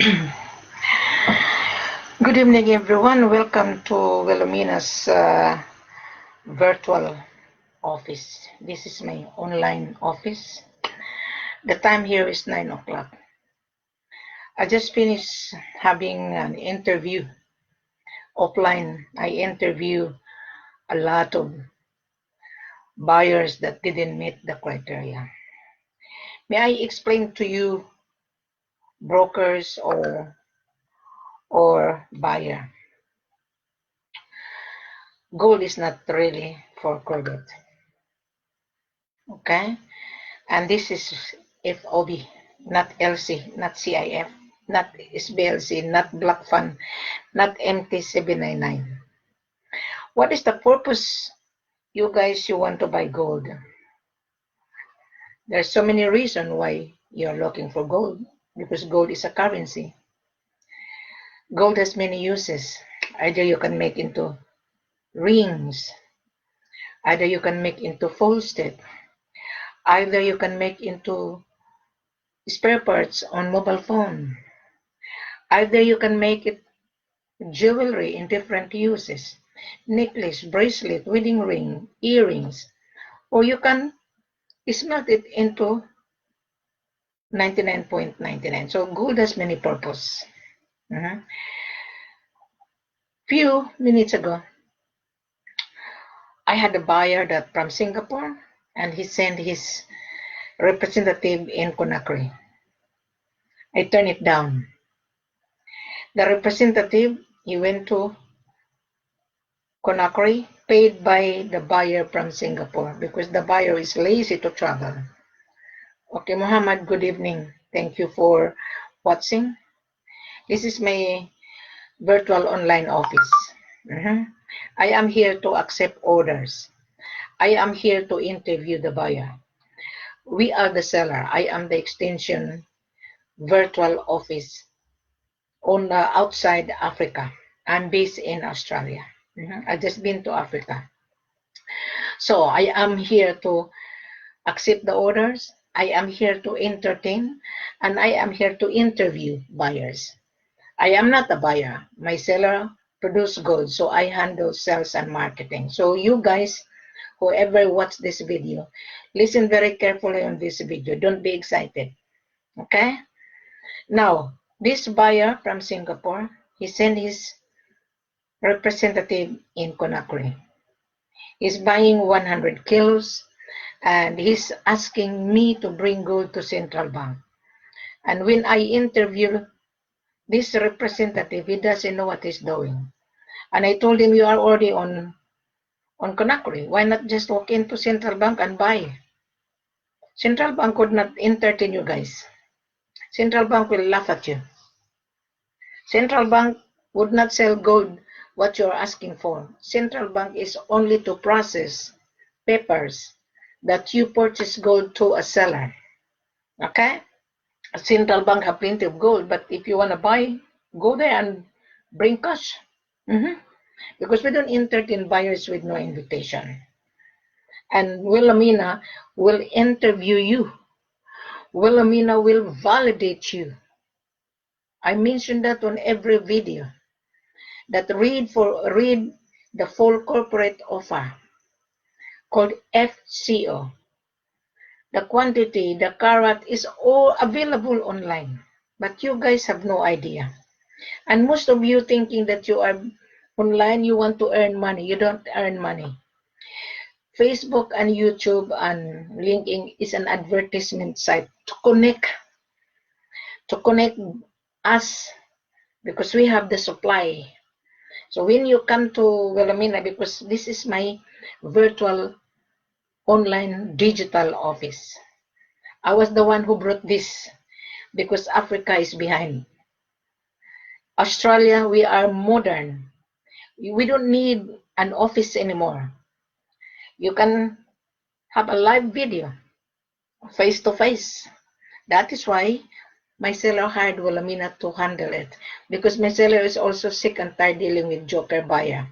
Good evening, everyone. Welcome to Wilomina's virtual office. This is my online office. The time here is 9 o'clock. I just finished having an interview offline. I interview a lot of buyers that didn't meet the criteria. May I explain to you, brokers or buyer? Gold is not really for credit. Okay? And this is F.O.B, not L.C, not CIF, not SBLC, not Black Fund, not MT799. What is the purpose, you guys, you want to buy gold? There's so many reasons why you're looking for gold, because gold is a currency. Gold has many uses. Either you can make into rings, either you can make into false teeth, either you can make into spare parts on mobile phone, either you can make it jewelry in different uses, necklace, bracelet, wedding ring, earrings, or you can smelt it into 99.99. So gold has many purposes. Few minutes ago, I had a buyer that from Singapore, and he sent his representative in Conakry. I turned it down. The representative, he went to Conakry, paid by the buyer from Singapore, because the buyer is lazy to travel. Okay, Muhammad, good evening. Thank you for watching. This is my virtual online office. I am here to accept orders. I am here to interview the buyer. We are the seller. I am the extension virtual office on outside Africa. I'm based in Australia. I just been to Africa. So I am here to accept the orders. I am here to entertain, and I am here to interview buyers. I am not a buyer. My seller produce gold, so I handle sales and marketing. So you guys, whoever watch this video, listen very carefully on this video. Don't be excited. Okay? Now, this buyer from Singapore, he sent his representative in Conakry. He's buying 100 kilos, and he's asking me to bring gold to central bank. And when I interview this representative, he doesn't know what he's doing. And I told him, you are already on Conakry. Why not just walk into central bank and buy? Central bank would not entertain you guys. Central bank will laugh at you. Central bank would not sell gold what you're asking for. Central bank is only to process papers that you purchase gold to a seller. Okay? Central bank have plenty of gold, but if you want to buy, go there and bring cash. Because we don't entertain buyers with no invitation. And Wilhelmina will interview you. Wilhelmina will validate you. I mentioned that on every video. That read the full corporate offer called F.C.O. The quantity, the carat is all available online. But you guys have no idea. And most of you thinking that you are online, you want to earn money. You don't earn money. Facebook and YouTube and LinkedIn is an advertisement site to connect us, because we have the supply. So when you come to Wilhelmina, because this is my virtual online digital office. I was the one who brought this because Africa is behind. Australia, we are modern. We don't need an office anymore. You can have a live video, face to face. That is why my seller hired Wilhelmina to handle it, because my seller is also sick and tired dealing with joker buyer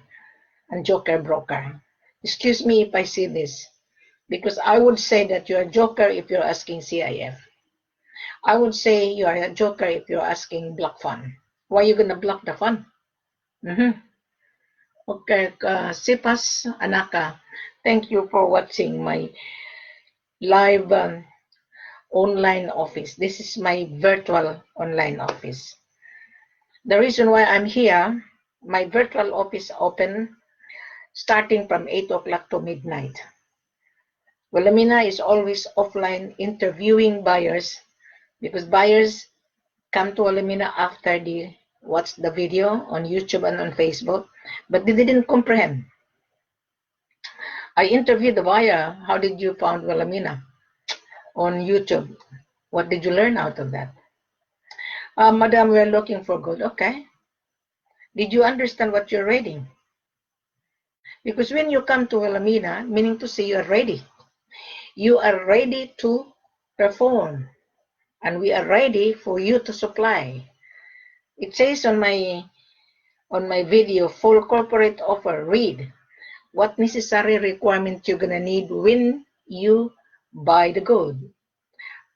and joker broker. Excuse me if I say this, because I would say that you're a joker if you're asking CIF. I would say you are a joker if you're asking block fun. Why are you gonna block the fun? Okay, Sipas Anaka, thank you for watching my live online office. This is my virtual online office. The reason why I'm here, my virtual office open starting from 8 o'clock to midnight. Wilhelmina is always offline interviewing buyers because buyers come to Wilhelmina after they watch the video on YouTube and on Facebook, but they didn't comprehend. I interviewed the buyer. How did you found Wilhelmina on YouTube? What did you learn out of that? Madam, we're looking for gold. Okay. Did you understand what you're reading? Because when you come to Wilhelmina, meaning to say you're ready. You are ready to perform. And we are ready for you to supply. It says on my video, full corporate offer, read what necessary requirement you're gonna need when you buy the gold.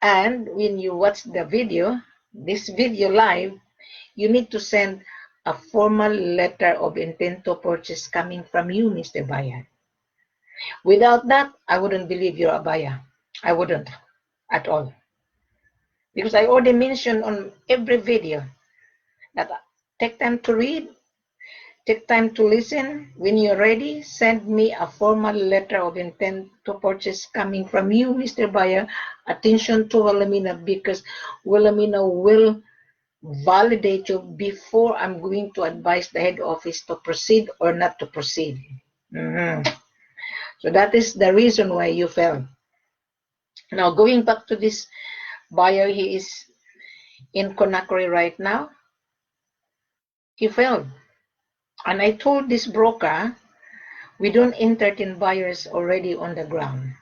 And when you watch the video, this video live, you need to send a formal letter of intent to purchase coming from you, Mr. Buyer. Without that, I wouldn't believe you're a buyer. I wouldn't at all. Because I already mentioned on every video that take time to read, take time to listen. When you're ready, send me a formal letter of intent to purchase coming from you, Mr. Buyer. Attention to Wilhelmina, because Wilhelmina will validate you before I'm going to advise the head office to proceed or not to proceed. So that is the reason why you failed. Now, going back to this buyer, he is in Conakry right now. He failed. And I told this broker, we don't entertain buyers already on the ground.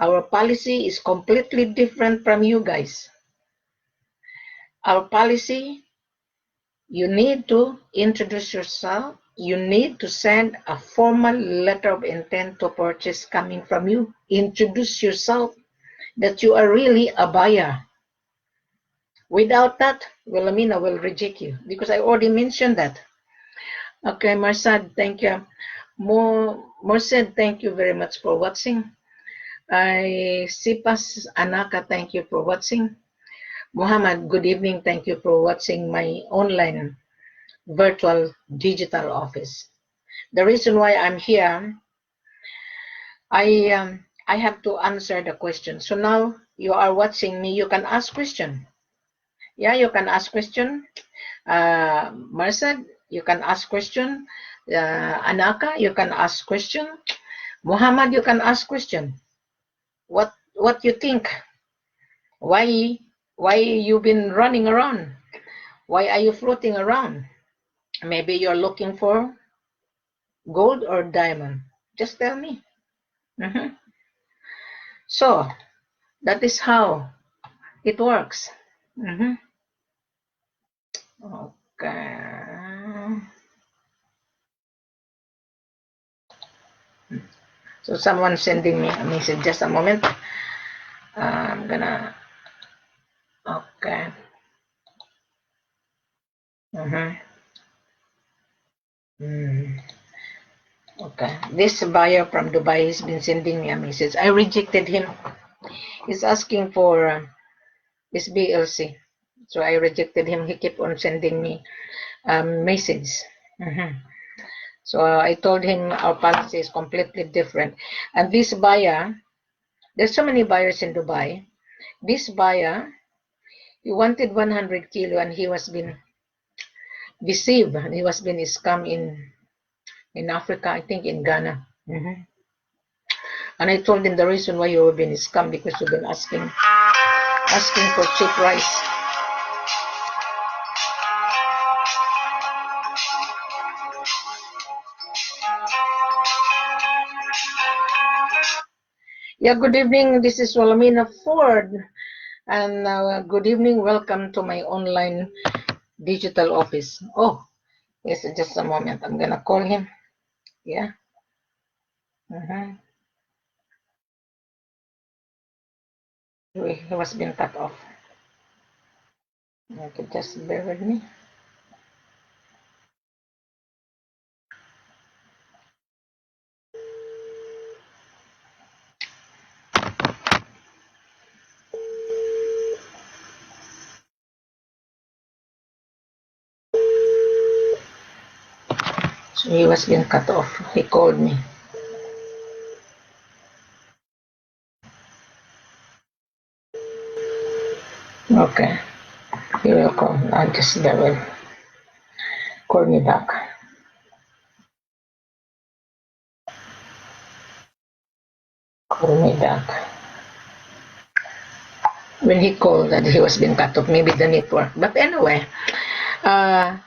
Our policy is completely different from you guys. Our policy, you need to introduce yourself. You need to send a formal letter of intent to purchase coming from you. Introduce yourself that you are really a buyer. Without that, Wilhelmina will reject you because I already mentioned that. Okay, Marsad, thank you. Morsed, thank you very much for watching. Sipas Anaka, thank you for watching. Muhammad, good evening. Thank you for watching my online virtual digital office. The reason why I'm here, I have to answer the question. So now you are watching me, you can ask question. Yeah, you can ask question. Marsad, you can ask question. Anaka, you can ask question. Muhammad, you can ask question. What you think? Why you been running around? Why are you floating around? Maybe you're looking for gold or diamond. Just tell me. So that is how it works. Okay. So someone sending me a message. Just a moment. I'm gonna. Okay. Okay. This buyer from Dubai has been sending me a message. I rejected him. He's asking for his BLC. So I rejected him. He kept on sending me message. So I told him our policy is completely different. And this buyer, there's so many buyers in Dubai. This buyer, he wanted 100 kilo and he was been deceived. He was been scammed in Africa, I think in Ghana. And I told him the reason why you were being scammed because you've been asking for cheap price. Yeah, good evening. This is Wilhelmina Ford. And good evening. Welcome to my online digital office. Oh, yes, just a moment. I'm going to call him. Yeah. He was being cut off. Okay, just bear with me. So he was being cut off. He called me. Okay, he will call. I just bear with. Call me back. Call me back. When he called that he was being cut off, maybe the network. But anyway, uh,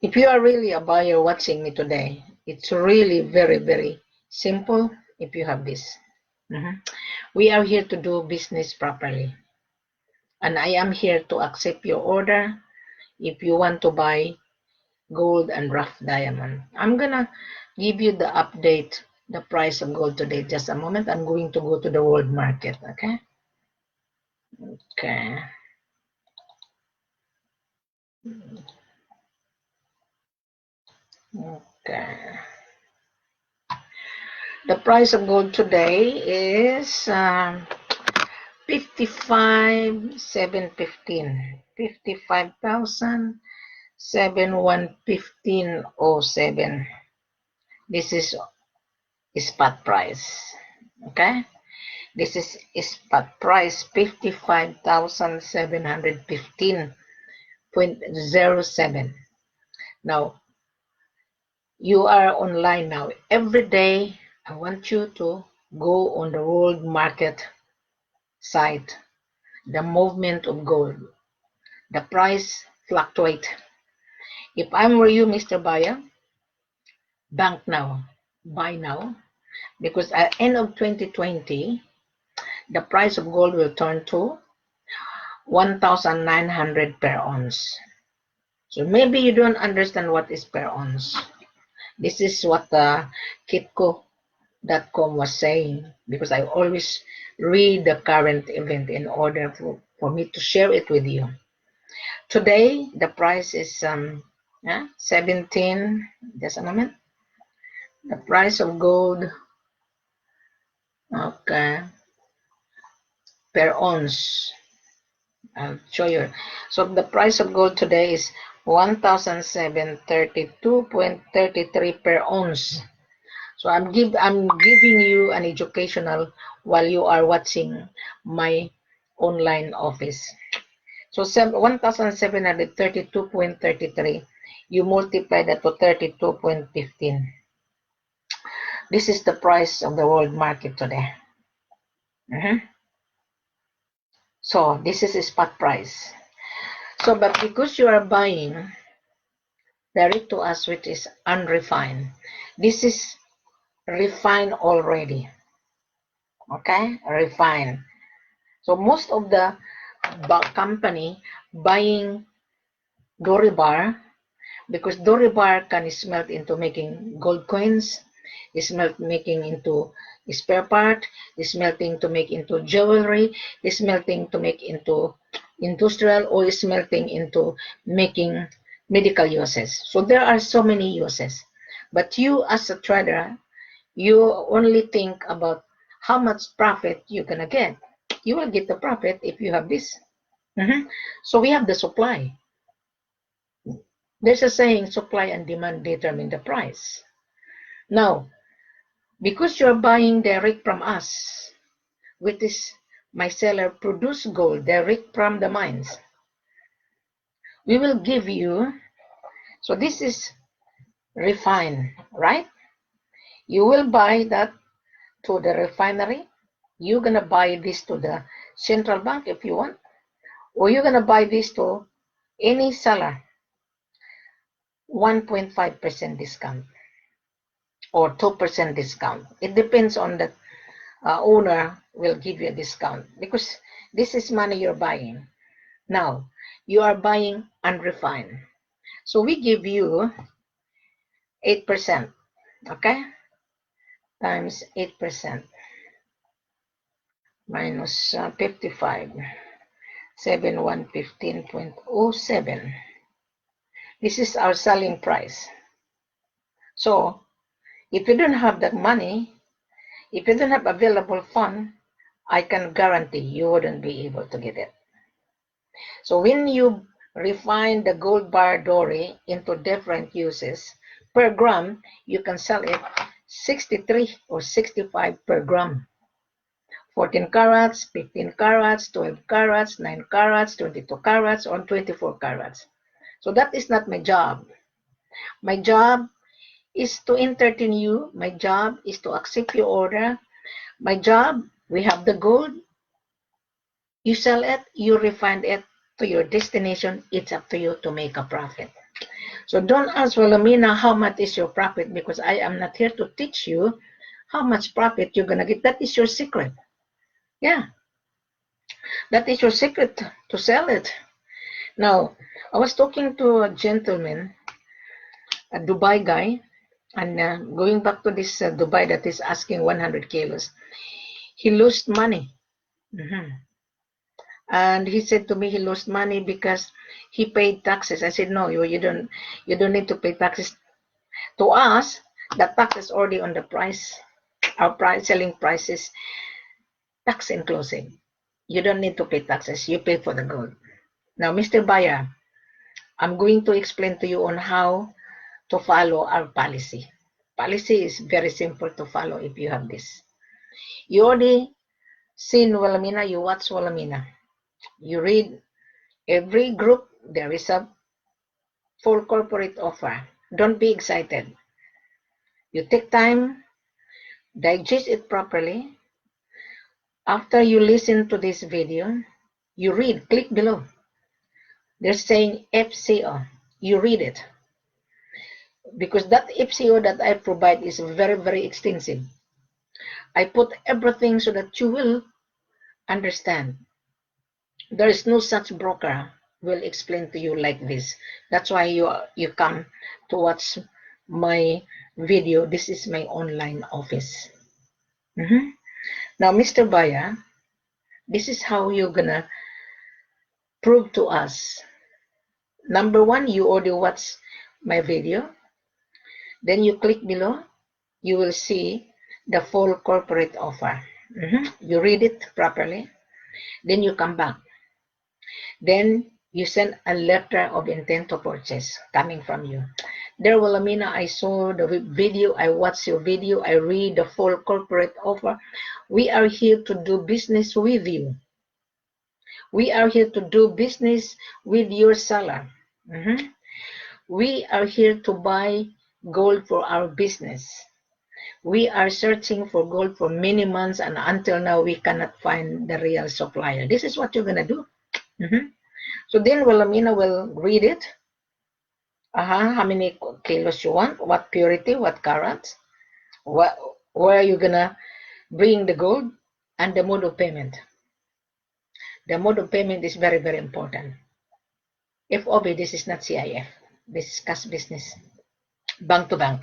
if you are really a buyer watching me today, it's really very, very simple if you have this. We are here to do business properly. And I am here to accept your order if you want to buy gold and rough diamond. I'm gonna give you the update, the price of gold today. Just a moment. I'm going to go to the world market, okay? Okay. Okay. The price of gold today is 55,715. 55,715.07. This is spot price. Okay? This is spot price 55,715.07. Now, you are online now. Every day, I want you to go on the world market site, the movement of gold. The price fluctuate. If I'm were you, Mr. Buyer, bank now, buy now, because at end of 2020, the price of gold will turn to 1,900 per ounce. So maybe you don't understand what is per ounce. This is what Kitco.com was saying, because I always read the current event in order for me to share it with you. Today, the price is 17, just a moment. The price of gold, okay, per ounce. I'll show you. So the price of gold today is 1,732.33 per ounce. So I'm giving you an educational while you are watching my online office. So 1,732.33, you multiply that to 32.15. This is the price of the world market today. So this is a spot price. So, but because you are buying direct to us, which is unrefined, this is refined already. Okay, refined. So most of the company buying Dore bar, because Dore bar can smelt into making gold coins, is making into spare part, is melting to make into jewelry, is melting to make into industrial, or is melting into making medical uses. So there are so many uses. But you as a trader, you only think about how much profit you're gonna get. You will get the profit if you have this. So we have the supply. There's a saying, supply and demand determine the price. Now, because you're buying direct from us, which is my seller produce gold direct from the mines, we will give you, so this is refined, right? You will buy that to the refinery. You're gonna buy this to the central bank if you want, or you're gonna buy this to any seller, 1.5% discount or 2% discount. It depends on the owner will give you a discount, because this is money you're buying. Now, you are buying unrefined. So we give you 8%, okay? Times 8%. minus 55, 7115.07. This is our selling price. So if you don't have that money, if you don't have available fund, I can guarantee you wouldn't be able to get it. So when you refine the gold bar Dore into different uses, per gram, you can sell it 63 or 65 per gram. 14 carats, 15 carats, 12 carats, 9 carats, 22 carats, or 24 carats. So that is not my job. My job is to entertain you. My job is to accept your order. My job, we have the gold. You sell it, you refine it to your destination. It's up to you to make a profit. So don't ask, well, Amina, how much is your profit? Because I am not here to teach you how much profit you're going to get. That is your secret. Yeah, that is your secret to sell it. Now, I was talking to a gentleman, a Dubai guy, and going back to this Dubai that is asking 100 kilos, he lost money. And he said to me he lost money because he paid taxes. I said, no, you don't need to pay taxes. To us, the tax is already on the price. Our price, selling price is tax inclusive. You don't need to pay taxes. You pay for the gold. Now, Mr. Buyer, I'm going to explain to you on how to follow our policy. Policy is very simple to follow if you have this. You already seen Walamina, you watch Walamina. You read every group, there is a full corporate offer. Don't be excited. You take time, digest it properly. After you listen to this video, you read, click below. They're saying F.C.O. You read it. Because that F.C.O. that I provide is very, very extensive. I put everything so that you will understand. There is no such broker will explain to you like this. That's why you come to watch my video. This is my online office. Now, Mr. Buyer, this is how you're gonna prove to us. Number one, you already watch my video. Then you click below. You will see the full corporate offer. You read it properly. Then you come back. Then you send a letter of intent to purchase coming from you. There, Wilhelmina, I saw the video, I watched your video, I read the full corporate offer. We are here to do business with you. We are here to do business with your seller. We are here to buy gold for our business. We are searching for gold for many months, and until now, we cannot find the real supplier. This is what you're going to do. So then Wilhelmina will read it. How many kilos you want, what purity, what carats, where are you going to bring the gold, and the mode of payment. The mode of payment is very, very important. F.O.B, this is not CIF. This is cash business, bank to bank.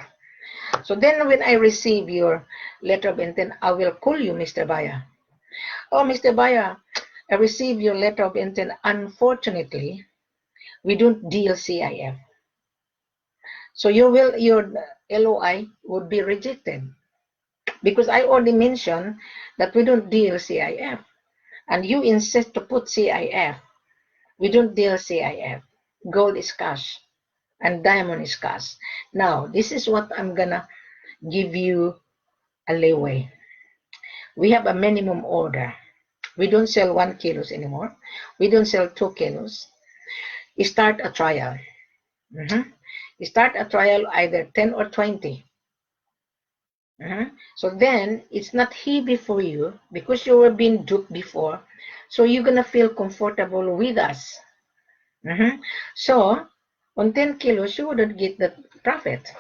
So then when I receive your letter of intent, I will call you, Mr. Buyer. Oh, Mr. Buyer, I received your letter of intent. Unfortunately, we don't deal CIF. So your LOI would be rejected. Because I already mentioned that we don't deal CIF. And you insist to put CIF. We don't deal CIF. Gold is cash. And diamond is cash. Now, this is what I'm gonna give you a leeway. We have a minimum order. We don't sell 1 kilos anymore. We don't sell 2 kilos. You start a trial. You start a trial either 10 or 20. So then it's not heavy for you because you were being duped before. So you're gonna feel comfortable with us. So on 10 kilos, you wouldn't get the profit.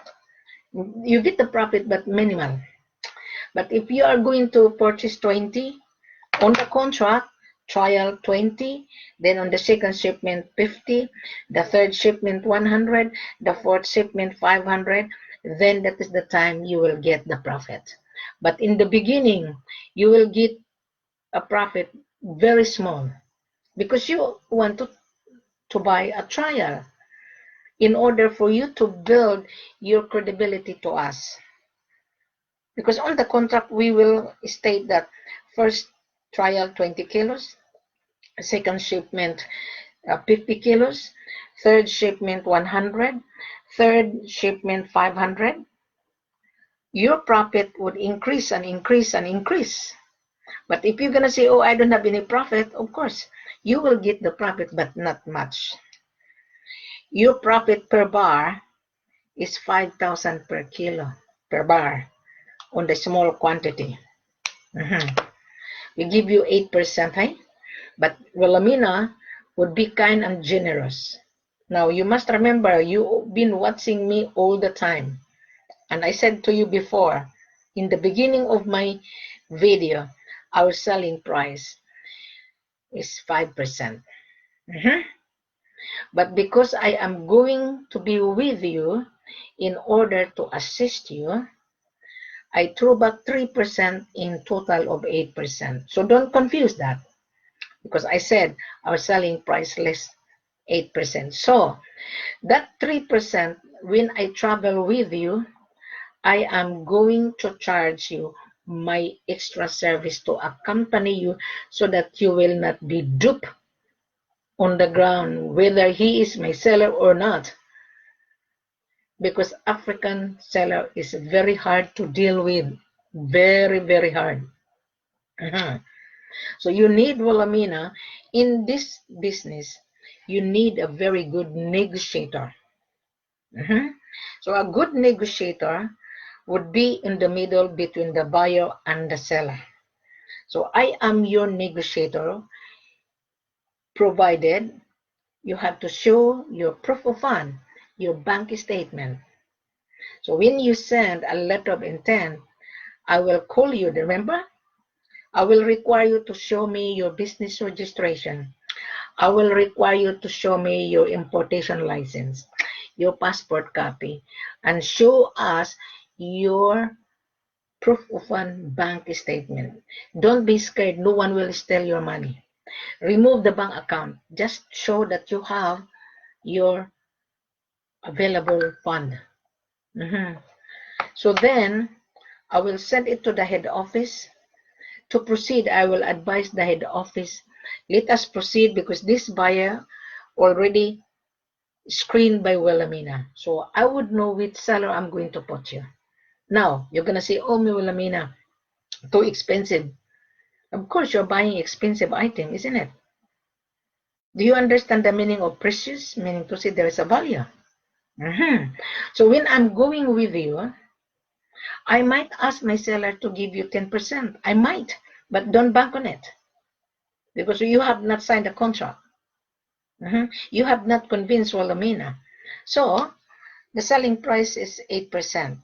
You get the profit, but minimal. But if you are going to purchase 20, on the contract, trial 20, then on the second shipment 50, the third shipment 100, the fourth shipment 500, then that is the time you will get the profit. But in the beginning, you will get a profit very small because you want to buy a trial in order for you to build your credibility to us. Because on the contract, we will state that first trial 20 kilos, second shipment 50 kilos, third shipment 100, third shipment 500. Your profit would increase and increase and increase. But if you're going to say, oh, I don't have any profit, of course, you will get the profit, but not much. Your profit per bar is 5,000 per kilo, per bar, on the small quantity. We give you 8%, hey? But Wilhelmina would be kind and generous. Now, you must remember, you've been watching me all the time. And I said to you before, in the beginning of my video, our selling price is 5%. But because I am going to be with you in order to assist you, I threw back 3% in total of 8%. So don't confuse that. Because I said our selling price less 8%. So that 3%, when I travel with you, I am going to charge you my extra service to accompany you so that you will not be duped on the ground, whether he is my seller or not. Because African seller is very hard to deal with. Very, very hard. So you need, Wilhelmina, in this business, you need a very good negotiator. So a good negotiator would be in the middle between the buyer and the seller. So I am your negotiator, provided you have to show your proof of fund, your bank statement. So when you send a letter of intent, I will call you, remember? I will require you to show me your business registration. I will require you to show me your importation license, your passport copy, and show us your proof of fund bank statement. Don't be scared. No one will steal your money. Remove the bank account. Just show that you have your available fund. So then I will send it to the head office. To proceed, I will advise the head office, let us proceed because this buyer already screened by Wilhelmina. So I would know which seller I'm going to put you. Now, you're going to say, oh, Wilhelmina, too expensive. Of course, you're buying expensive item, isn't it? Do you understand the meaning of precious? Meaning to say there is a value. So when I'm going with you, I might ask my seller to give you 10%. I might, but don't bank on it. Because you have not signed a contract. You have not convinced Wilhelmina. So, the selling price is 8%.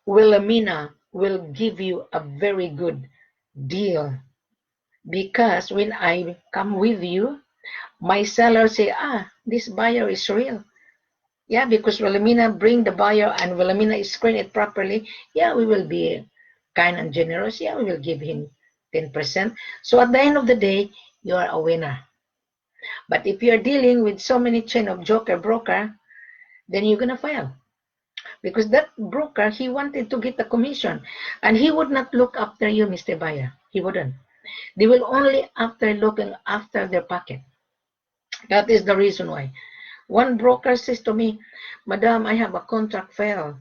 Wilhelmina will give you a very good deal. Because when I come with you, my seller say, this buyer is real. Yeah, because Wilhelmina bring the buyer and Wilhelmina screen it properly. Yeah, we will be kind and generous. Yeah, we will give him 10%. So at the end of the day, you are a winner. But if you're dealing with so many chain of joker broker, then you're going to fail. Because that broker, he wanted to get the commission. And he would not look after you, Mr. Buyer. He wouldn't. They will only after looking after their pocket. That is the reason why. One broker says to me, Madam, I have a contract fail.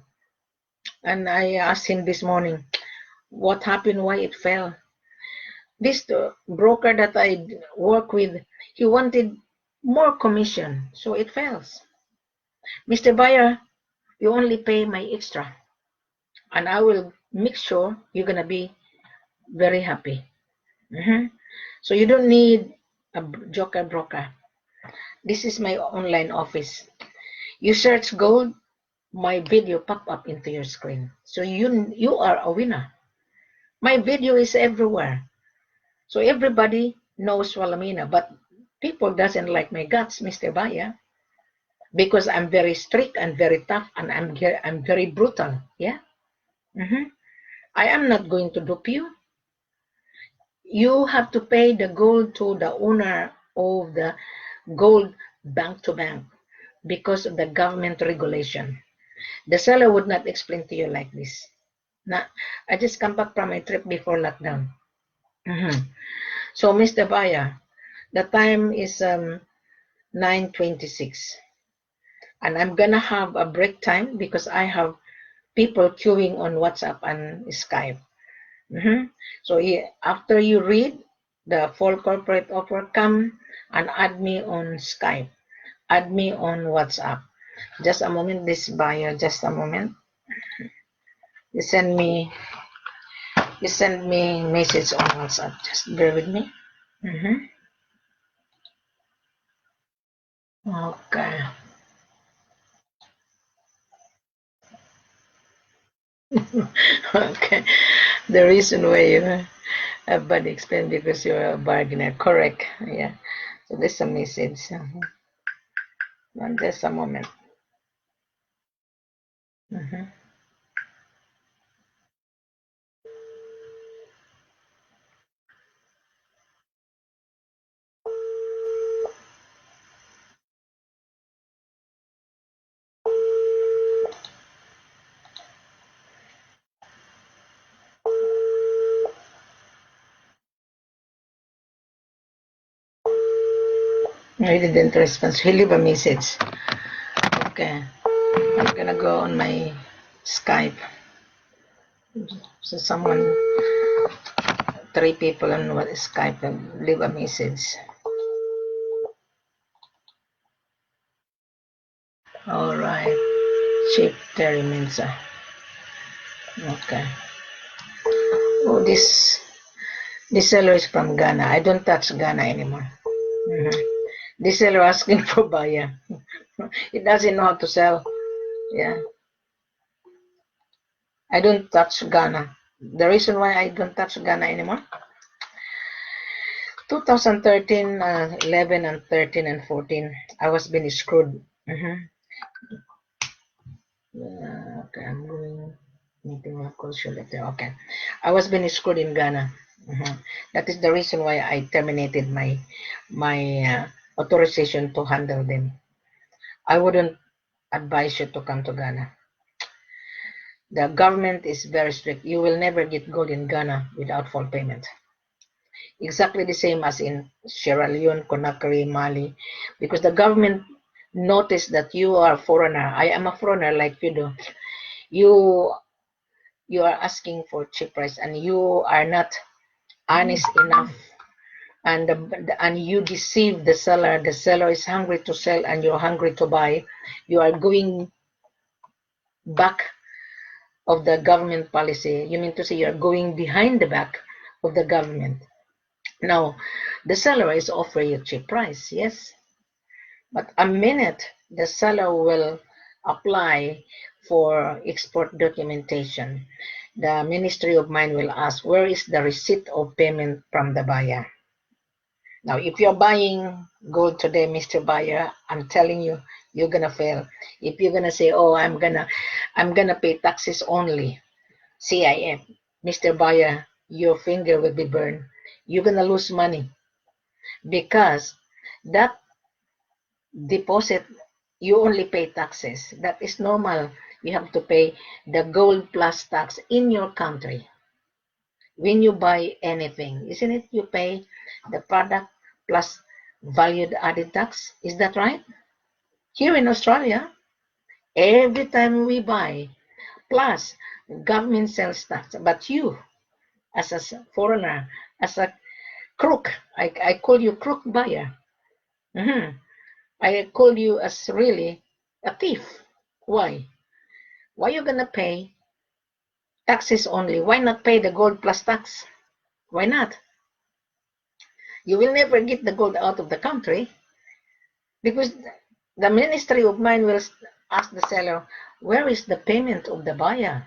And I asked him this morning, what happened, why it fell? This broker that I work with, he wanted more commission, so it fails. Mr. Buyer, you only pay my extra. And I will make sure you're going to be very happy. So you don't need a joker broker. This is my online office. You search gold, my video pop up into your screen. So you are a winner. My video is everywhere. So everybody knows Wilhelmina, but people doesn't like my guts, Mr. Buyer, because I'm very strict and very tough and I'm very brutal. Yeah. I am not going to dupe you. You have to pay the gold to the owner of the gold bank to bank because of the government regulation. The seller would not explain to you like this. Now, I just come back from my trip before lockdown. So, Mr. Buyer, the time is 9:26, and I'm gonna have a break time because I have people queuing on WhatsApp and Skype. So after you read the full corporate offer, come and add me on Skype, add me on WhatsApp. Just a moment, this buyer, just a moment. You send me, you send me message on WhatsApp. Just bear with me. Okay. Okay. The reason why you have bad experience because you're a bargainer. Correct. Yeah. So there's a message. Just a moment. I didn't respond. He leave a message. Okay. I'm gonna go on my Skype. So someone, three people on what Skype and leave a message. All right. Cheap Terry Mensa. Okay. Oh, this seller is from Ghana. I don't touch Ghana anymore. This seller asking for buyer. He doesn't know how to sell. Yeah. I don't touch Ghana. The reason why I don't touch Ghana anymore, 2013, 11, and 13, and 14, I was being screwed. Okay, I'm going meeting my culture letter. Okay, I was being screwed in Ghana. That is the reason why I terminated my authorization to handle them. I wouldn't advise you to come to Ghana. The government is very strict. You will never get gold in Ghana without full payment. Exactly the same as in Sierra Leone, Conakry, Mali, because the government noticed that you are a foreigner. I am a foreigner like you do. You are asking for cheap price and you are not honest enough, and you deceive the seller. The seller is hungry to sell and you're hungry to buy. You are going back of the government policy. You mean to say you're going behind the back of the government. Now, the seller is offering you cheap price, yes, but a minute the seller will apply for export documentation, the Ministry of Mine will ask, where is the receipt of payment from the buyer? Now, if you're buying gold today, Mr. Buyer, I'm telling you, you're gonna fail. If you're gonna say, oh, I'm gonna pay taxes only, CIF, Mr. Buyer, your finger will be burned. You're gonna lose money because that deposit, you only pay taxes. That is normal. You have to pay the gold plus tax in your country. When you buy anything, isn't it? You pay the product plus valued added tax. Is that right? Here in Australia, every time we buy, plus government sales tax. But you, as a foreigner, as a crook, I call you crook buyer. I call you as really a thief. Why? Why you gonna pay taxes only? Why not pay the gold plus tax? Why not? You will never get the gold out of the country because the Ministry of Mine will ask the seller, where is the payment of the buyer?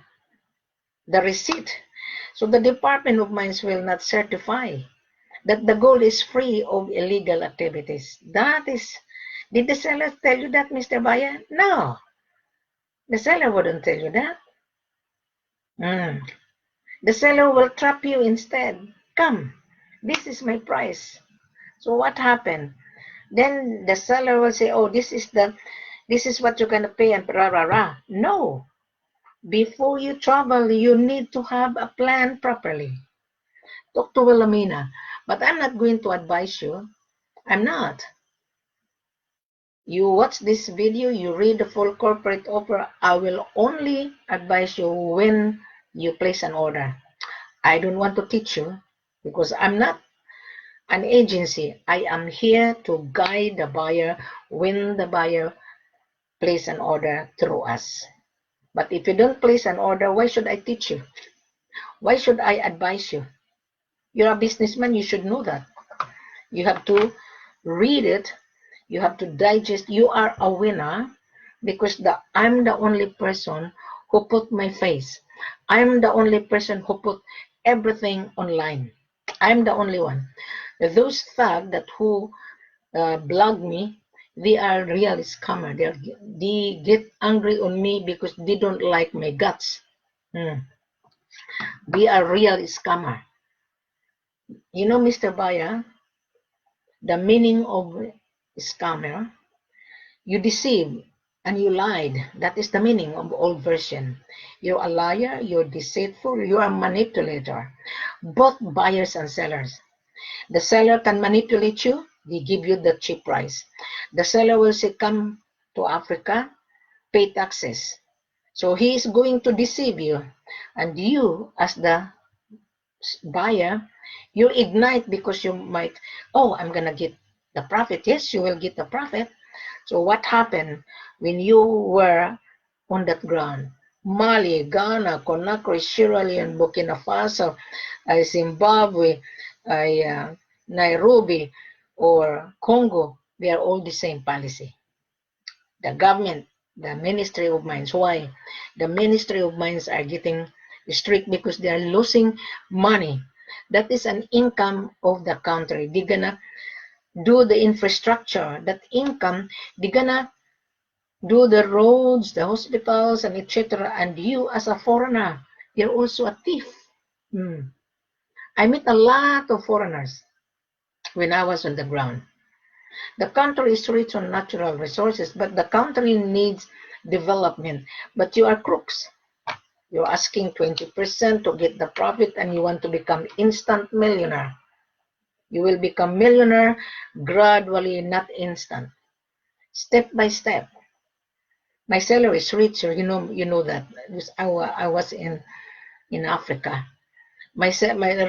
The receipt. So the Department of Mines will not certify that the gold is free of illegal activities. That is, did the seller tell you that, Mr. Buyer? No. The seller wouldn't tell you that. The seller will trap you instead. Come. This is my price. So what happened? Then the seller will say, oh, this is what you're gonna pay and rah rah rah. No. Before you travel, you need to have a plan properly. Talk to Wilhelmina. But I'm not going to advise you. I'm not. You watch this video, you read the full corporate offer. I will only advise you when you place an order. I don't want to teach you because I'm not an agency. I am here to guide the buyer when the buyer place an order through us. But if you don't place an order, why should I teach you? Why should I advise you? You're a businessman, you should know that. You have to read it, you have to digest. You are a winner because I'm the only person who put my face. I'm the only person who put everything online. I'm the only one. Those thugs that who blog me, they are real scammer. They get angry on me because they don't like my guts. They are real scammer. You know, Mr. Baya, the meaning of scammer, you deceive and you lied. That is the meaning of old version. You're a liar, you're deceitful, you're a manipulator. Both buyers and sellers. The seller can manipulate you, they give you the cheap price. The seller will say, come to Africa, pay taxes. So he is going to deceive you. And you, as the buyer, you ignite because you might, oh, I'm going to get the profit. Yes, you will get the profit. So what happened when you were on that ground? Mali, Ghana, Conakry, Sierra Leone, Burkina Faso, Zimbabwe, Nairobi, or Congo, they are all the same policy. The government, the Ministry of Mines. Why? The Ministry of Mines are getting strict because they are losing money. That is an income of the country. They're gonna do the infrastructure. That income, they're gonna do the roads, the hospitals, and etc. And you, as a foreigner, you're also a thief. I met a lot of foreigners when I was on the ground. The country is rich on natural resources, but the country needs development. But you are crooks. You're asking 20% to get the profit and you want to become instant millionaire. You will become millionaire gradually, not instant. Step by step. My seller is richer, you know that. I was in Africa. My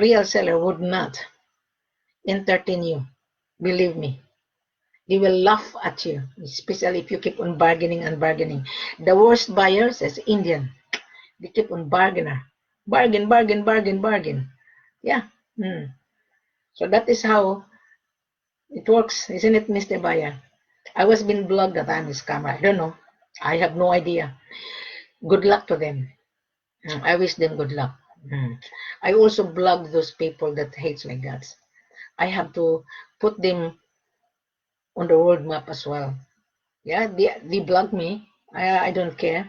real seller would not entertain you. Believe me. They will laugh at you, especially if you keep on bargaining and bargaining. The worst buyers is Indian. They keep on bargaining. Bargain, bargain, bargain, bargain. Yeah. So that is how it works, isn't it, Mr. Buyer? I was being blogged that I'm a scammer. I don't know. I have no idea. Good luck to them. I wish them good luck. I also blog those people that hates my guts. I have to put them on the world map as well. Yeah, they blog me. I don't care.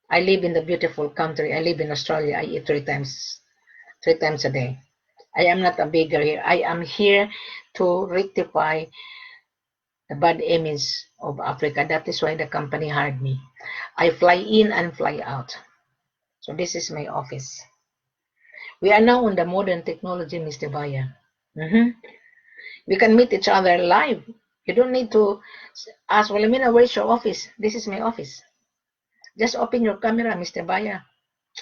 I live in the beautiful country. I live in Australia. I eat three times a day. I am not a beggar here. I am here to rectify the bad image of Africa. That is why the company hired me. I fly in and fly out. So this is my office. We are now on the modern technology, Mr. Baya. We can meet each other live. You don't need to ask, well, Amina, where's your office? This is my office. Just open your camera, Mr. Baya.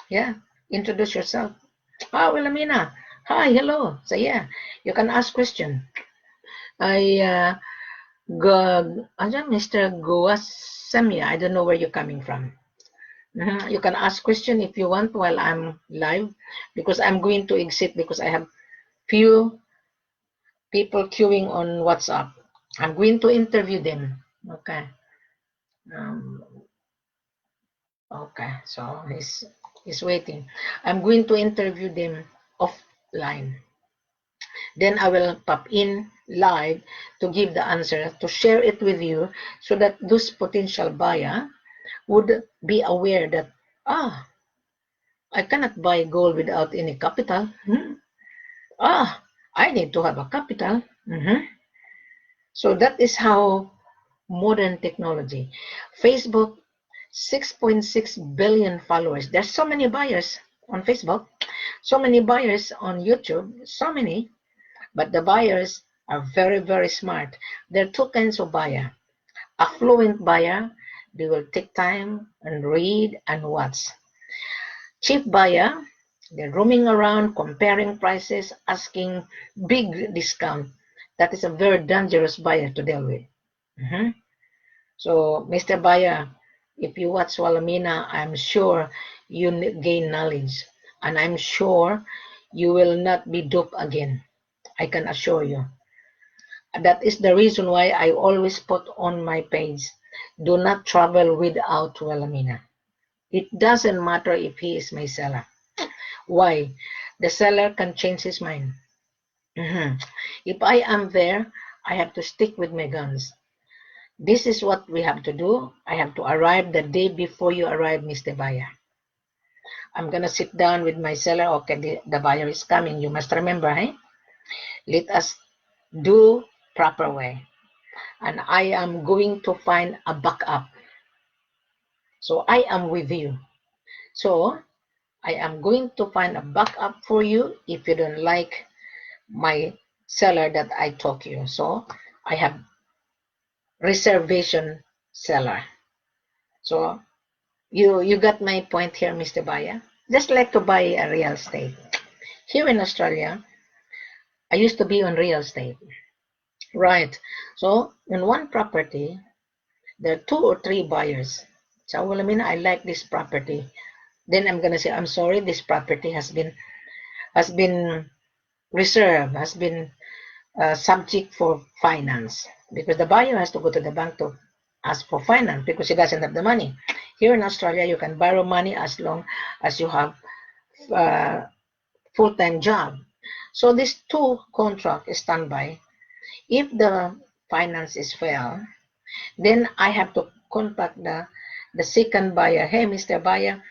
Yeah, introduce yourself. Ah, Wilhelmina. Hi, hello. So yeah, you can ask question. Mr. Goasamia, I don't know where you're coming from. You can ask question if you want while I'm live, because I'm going to exit because I have few people queuing on WhatsApp. I'm going to interview them. Okay. Okay, so he's waiting. I'm going to interview them offline. Then I will pop in live to give the answer, to share it with you, so that those potential buyer would be aware that, I cannot buy gold without any capital. I need to have a capital. So that is how modern technology. Facebook, 6.6 billion followers. There's so many buyers on Facebook, so many buyers on YouTube, so many, but the buyers are very, very smart. There are two kinds of buyer. Affluent buyer, they will take time and read and watch. Cheap buyer, they're roaming around, comparing prices, asking big discount. That is a very dangerous buyer to deal with. So, Mr. Buyer, if you watch Walamina, I'm sure you gain knowledge. And I'm sure you will not be duped again. I can assure you. That is the reason why I always put on my page, do not travel without Walamina. It doesn't matter if he is my seller. Why? The seller can change his mind. If I am there, I have to stick with my guns. This is what we have to do. I have to arrive the day before you arrive, Mr. Buyer. I'm going to sit down with my seller. Okay, the buyer is coming. You must remember, hey? Let us do proper way. And I am going to find a backup. So I am with you. So I am going to find a backup for you if you don't like my seller that I talk you. So I have reservation seller. So you got my point here, Mr. Buyer. Just like to buy a real estate. Here in Australia, I used to be on real estate. Right. So in one property, there are 2 or 3 buyers. So well, I mean, I like this property. Then I'm gonna say, I'm sorry, this property has been reserved, has been subject for finance, because the buyer has to go to the bank to ask for finance because he doesn't have the money. Here in Australia, you can borrow money as long as you have full-time job. So these 2 contracts stand by. If the finances fail, then I have to contact the second buyer. Hey, Mr. Buyer,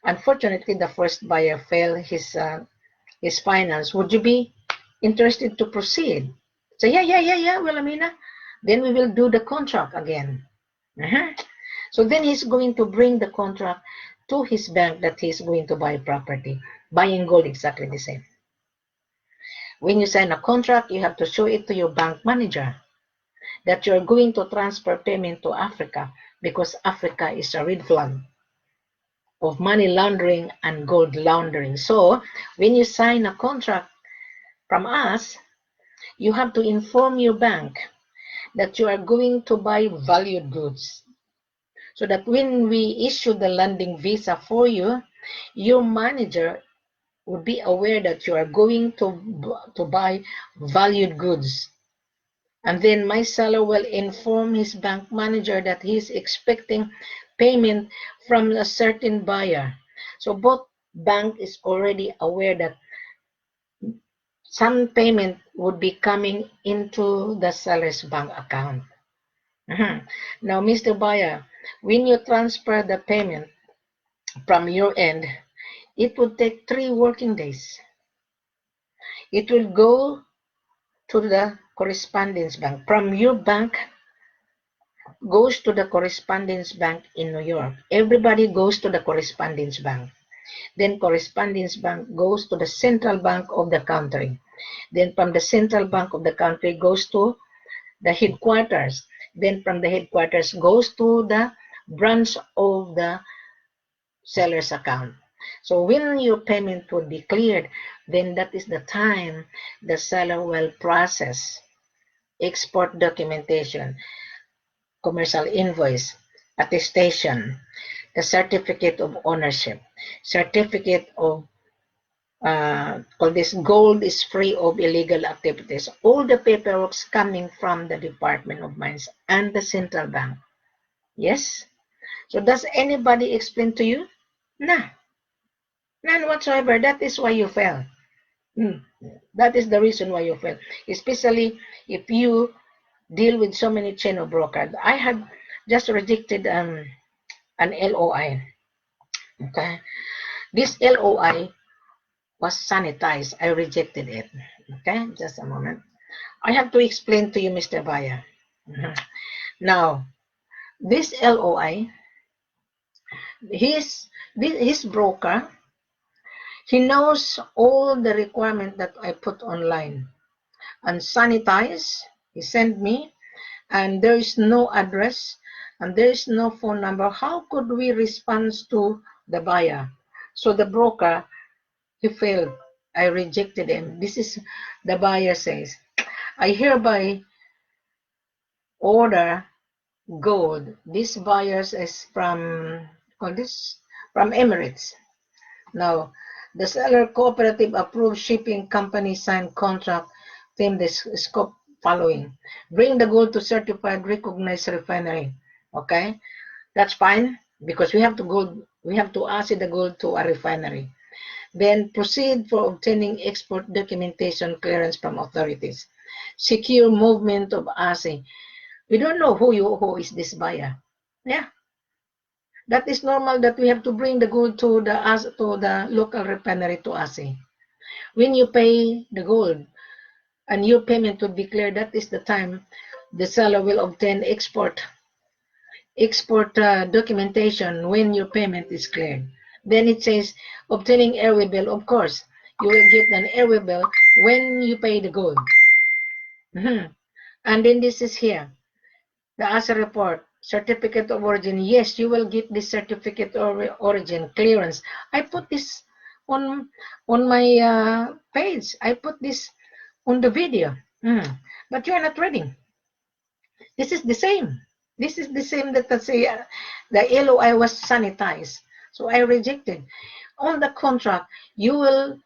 unfortunately, the first buyer failed his finance. Would you be interested to proceed? So yeah, Wilhelmina. Then we will do the contract again. So then he's going to bring the contract to his bank that he's going to buy property. Buying gold, exactly the same. When you sign a contract, you have to show it to your bank manager that you're going to transfer payment to Africa, because Africa is a red flag of money laundering and gold laundering. So when you sign a contract from us, you have to inform your bank that you are going to buy valued goods, so that when we issue the landing visa for you, your manager would be aware that you are going to buy valued goods. And then my seller will inform his bank manager that he is expecting payment from a certain buyer. So both bank is already aware that some payment would be coming into the seller's bank account. Now, Mr. Buyer, when you transfer the payment from your end, it would take 3 working days. It will go to the correspondence bank. From your bank goes to the correspondence bank in New York. Everybody goes to the correspondence bank. Then correspondence bank goes to the central bank of the country. Then from the central bank of the country goes to the headquarters. Then from the headquarters goes to the branch of the seller's account. So when your payment would be cleared, then that is the time the seller will process export documentation, commercial invoice, attestation, the certificate of ownership, certificate of call this gold is free of illegal activities. All the paperwork coming from the Department of Mines and the central bank. Yes? So does anybody explain to you? No. None whatsoever. That is why you fail. That is the reason why you fail. Especially if you deal with so many chain of brokers. I had just rejected an LOI. Okay. This LOI was sanitized. I rejected it. Okay, just a moment. I have to explain to you, Mr. Buyer. Now, this LOI, his broker, he knows all the requirement that I put online. And sanitize, he sent me, and there is no address, and there is no phone number. How could we respond to the buyer? So the broker, he failed. I rejected him. This is the buyer says, I hereby order gold. This buyer is from Emirates. Now, the seller cooperative approved shipping company signed contract. Team the scope following. Bring the gold to certified recognized refinery. Okay, that's fine because we have to acid the gold to a refinery. Then proceed for obtaining export documentation clearance from authorities. Secure movement of ASI. We don't know who is this buyer. Yeah, that is normal that we have to bring the gold to the local refinery to ASI. When you pay the gold and your payment will be clear, that is the time the seller will obtain export documentation when your payment is cleared. Then it says obtaining airway bill. Of course, you will get an airway bill when you pay the gold. And then this is here, the ASA report, certificate of origin. Yes, you will get this certificate of origin clearance. I put this on my page. I put this on the video. But you are not reading. This is the same. This is the same that the LOI was sanitized. So I rejected. On the contract, you will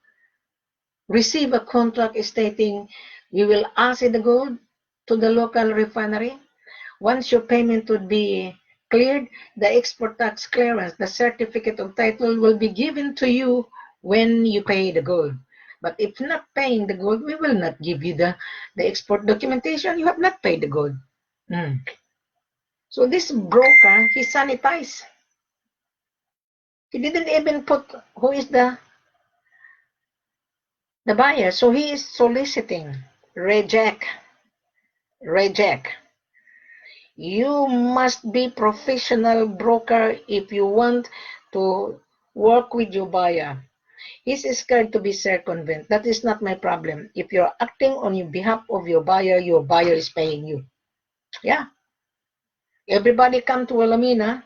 receive a contract stating we will acid the gold to the local refinery. Once your payment would be cleared, the export tax clearance, the certificate of title will be given to you when you pay the gold. But if not paying the gold, we will not give you the export documentation. You have not paid the gold. So this broker, he sanitized. He didn't even put who is the buyer. So he is soliciting. Reject. You must be professional broker if you want to work with your buyer. He's scared to be circumvent. That is not my problem. If you're acting on behalf of your buyer is paying you. Yeah. Everybody come to Wilhelmina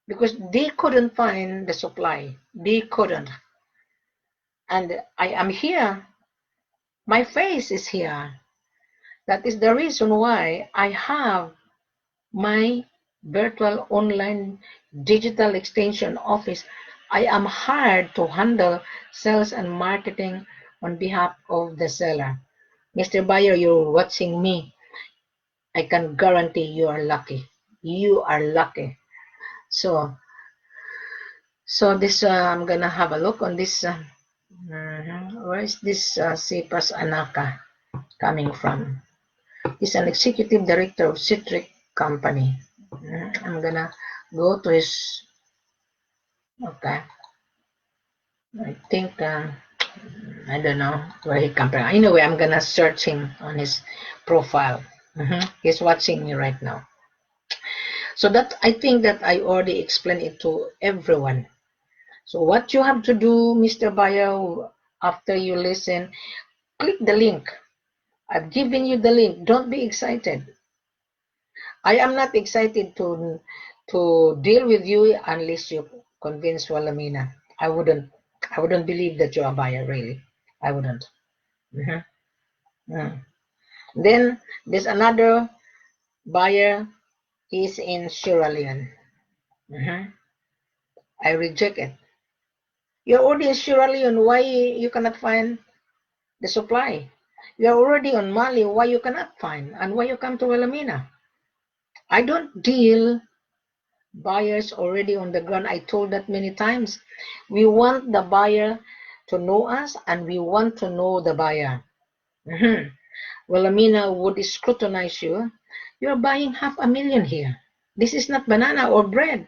because they couldn't find the supply. They couldn't. And I am here. My face is here. That is the reason why I have my virtual online digital extension office. I am hired to handle sales and marketing on behalf of the seller. Mr. Buyer, you're watching me. I can guarantee you are lucky. You are lucky. So this, I'm gonna have a look on this. Where is this Cepas Anaka coming from? He's an executive director of Citric Company. I'm gonna go to his. Okay. I think I don't know where he comes from. Anyway, I'm gonna search him on his profile. He's watching me right now. So that I think that I already explained it to everyone. So what you have to do, Mr. Buyer, after you listen, click the link. I've given you the link. Don't be excited. I am not excited to deal with you unless you convince Wilhelmina. I wouldn't believe that you're a buyer, really. I wouldn't. Then there's another buyer. He's in Sierra Leone. I reject it. You're already in Sierra Leone. Why you cannot find the supply? You're already on Mali. Why you cannot find? And why you come to Wilhelmina? I don't deal buyers already on the ground. I told that many times. We want the buyer to know us, and we want to know the buyer. Wilhelmina would scrutinize you. You're buying $500,000 here. This is not banana or bread.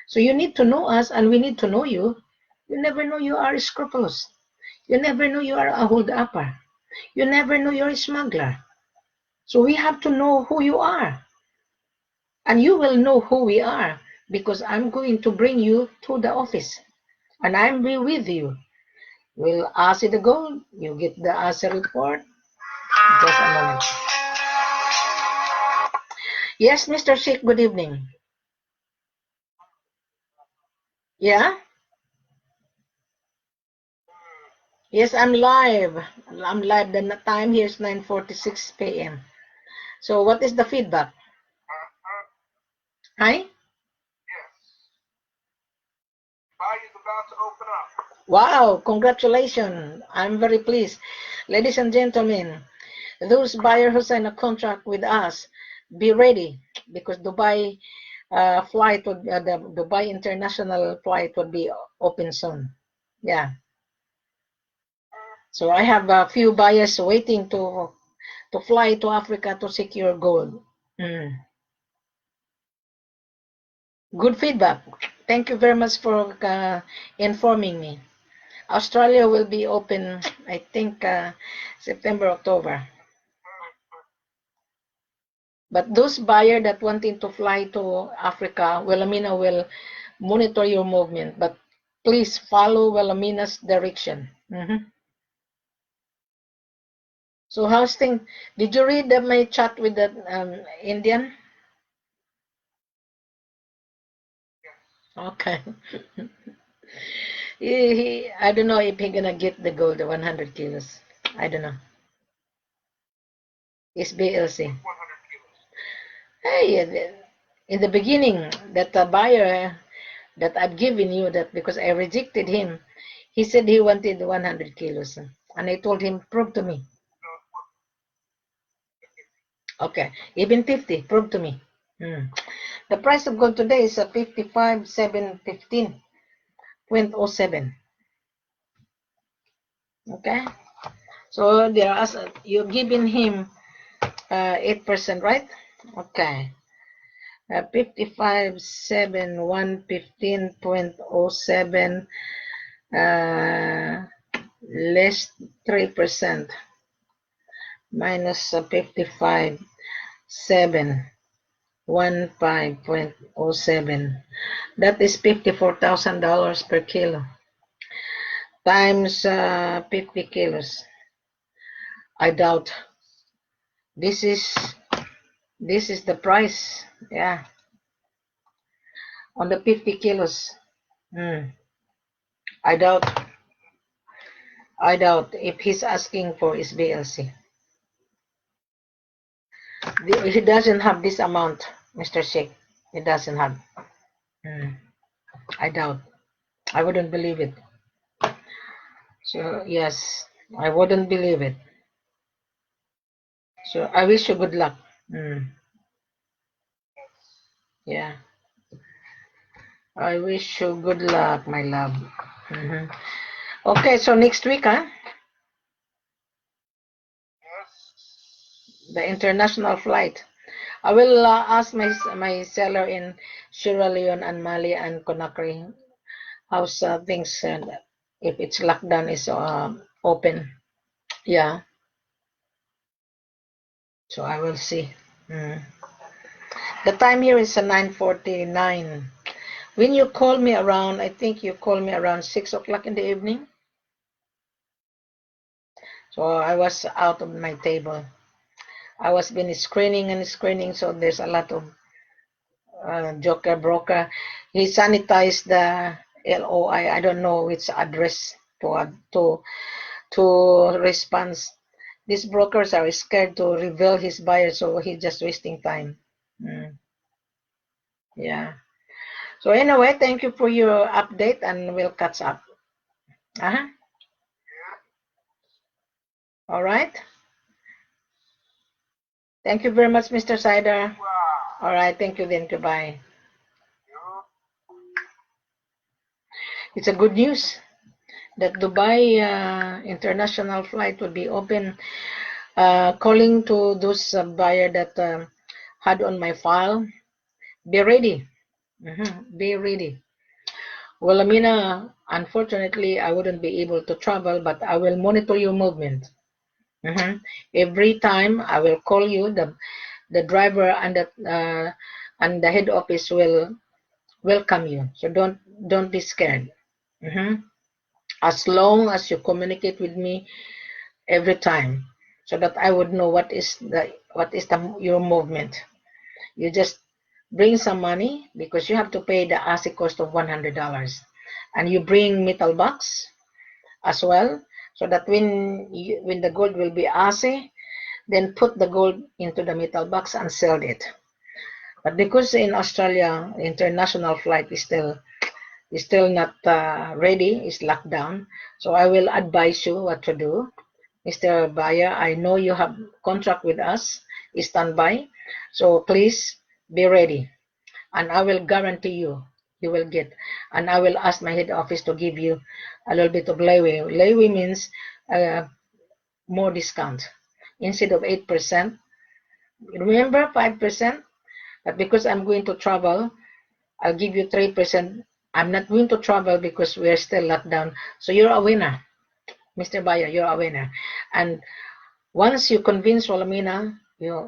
So you need to know us, and we need to know you. You never know you are scrupulous. You never know you are a hold-upper. You never know you're a smuggler. So we have to know who you are. And you will know who we are because I'm going to bring you to the office. And I'll be with you. We'll ask you the gold. You get the answer report. Just a moment. Yes, Mr. Sheikh, good evening. Yeah? Yes, I'm live. I'm live. The time here is 9:46 p.m. So what is the feedback? Hi? Buy is about to open up. Wow, congratulations. I'm very pleased. Ladies and gentlemen, those buyers who sign a contract with us, be ready because Dubai flight would the Dubai international flight would be open soon. Yeah. So I have a few buyers waiting to fly to Africa to secure gold. Mm. Good feedback. Thank you very much for informing me. Australia will be open, I think, September, October. But those buyers that wanting to fly to Africa, Wilhelmina will monitor your movement. But please follow Wilhelmina's direction. So how's things? Did you read my chat with that Indian? Okay. I don't know if he gonna get the gold, the 100 kilos. I don't know. It's BLC. 100 kilos. Hey, in the beginning, that buyer that I've given you that because I rejected him, he said he wanted 100 kilos. And I told him, prove to me. Okay, even 50, prove to me. The price of gold today is 55,715.07. Okay, so there are you're giving him 8%, right? Okay, 55,715.07 less 3% minus 55,715.07. That is $54,000 per kilo times 50 kilos. I doubt this is the price. Yeah, on the 50 kilos. I doubt if he's asking for his BLC. He doesn't have this amount, Mr. Sheikh. He doesn't have. I doubt. I wouldn't believe it. So yes, I wouldn't believe it. So I wish you good luck. Yeah. I wish you good luck, my love. Okay, so next week, huh? Yes. The international flight. I will ask my seller in Sierra Leone and Mali and Conakry how's things if its lockdown is open. Yeah. So I will see. The time here is 9:49. When you call me around, I think you call me around 6 o'clock in the evening. So I was out of my table. I was been screening and screening, so there's a lot of joker broker. He sanitized the L.O.I. I don't know which address to response. These brokers are scared to reveal his buyer, so he's just wasting time. Yeah. So anyway, thank you for your update, and we'll catch up. All right. Thank you very much, Mr. Sider. Wow. All right. Thank you then. Goodbye. It's a good news that Dubai international flight will be open. Calling to those buyer that had on my file, be ready. Be ready. Wilhelmina, unfortunately, I wouldn't be able to travel, but I will monitor your movement. Every time I will call you, the driver and the head office will welcome you. So don't be scared. As long as you communicate with me every time, so that I would know your movement. You just bring some money because you have to pay the ASI cost of $100, and you bring metal box as well, so that when the gold will be ASI, then put the gold into the metal box and sell it. But because in Australia, international flight is still not ready, is locked down, so I will advise you what to do. Mr. Buyer, I know you have contract with us, standby, so please be ready, and I will guarantee you will get, and I will ask my head office to give you a little bit of leeway. Leeway means more discount. Instead of 8%, remember 5%, but because I'm going to travel, I'll give you 3%. I'm not going to travel because we're still locked down. So you're a winner, Mr. Buyer, you're a winner. And once you convince Wilhelmina,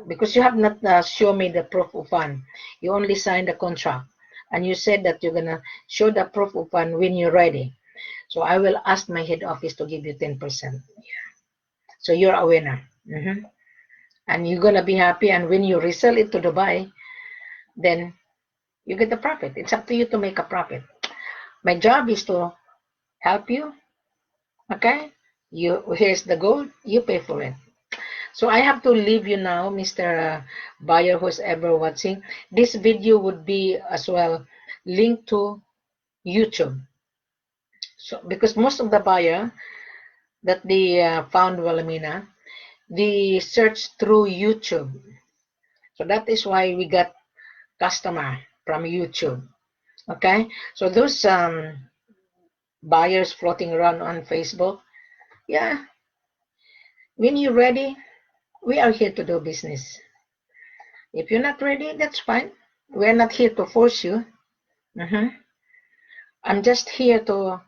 because you have not shown me the proof of fund, you only signed the contract, and you said that you're gonna show the proof of fund when you're ready. So I will ask my head office to give you 10%. So you're a winner, and you're gonna be happy. And when you resell it to Dubai, then you get the profit. It's up to you to make a profit. My job is to help you. Okay, here's the gold. You pay for it. So I have to leave you now, Mr. Buyer, who's ever watching. This video would be as well linked to YouTube. So because most of the buyer that they found Wilhelmina, they search through YouTube. So that is why we got customer from YouTube. Okay, so those buyers floating around on Facebook, yeah, when you're ready, we are here to do business. If you're not ready, that's fine. We're not here to force you. I'm just here to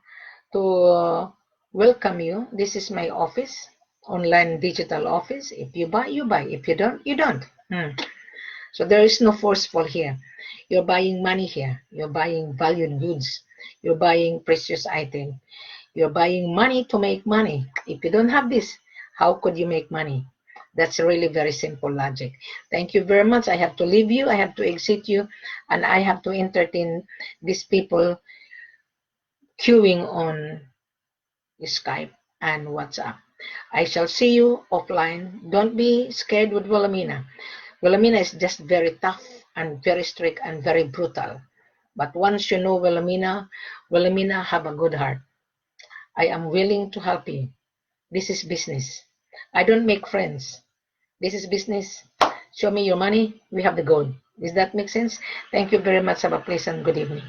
welcome you. This is my office, online digital office. If you buy, you buy. If you don't, you don't. So there is no forceful here. You're buying money here. You're buying valued goods. You're buying precious item. You're buying money to make money. If you don't have this, how could you make money? That's really very simple logic. Thank you very much. I have to leave you. I have to exit you, and I have to entertain these people queuing on Skype and WhatsApp. I shall see you offline. Don't be scared with Wilhelmina. Wilhelmina is just very tough and very strict and very brutal. But once you know Wilhelmina, Wilhelmina have a good heart. I am willing to help you. This is business. I don't make friends. This is business. Show me your money. We have the gold. Does that make sense? Thank you very much. Have a pleasant good evening.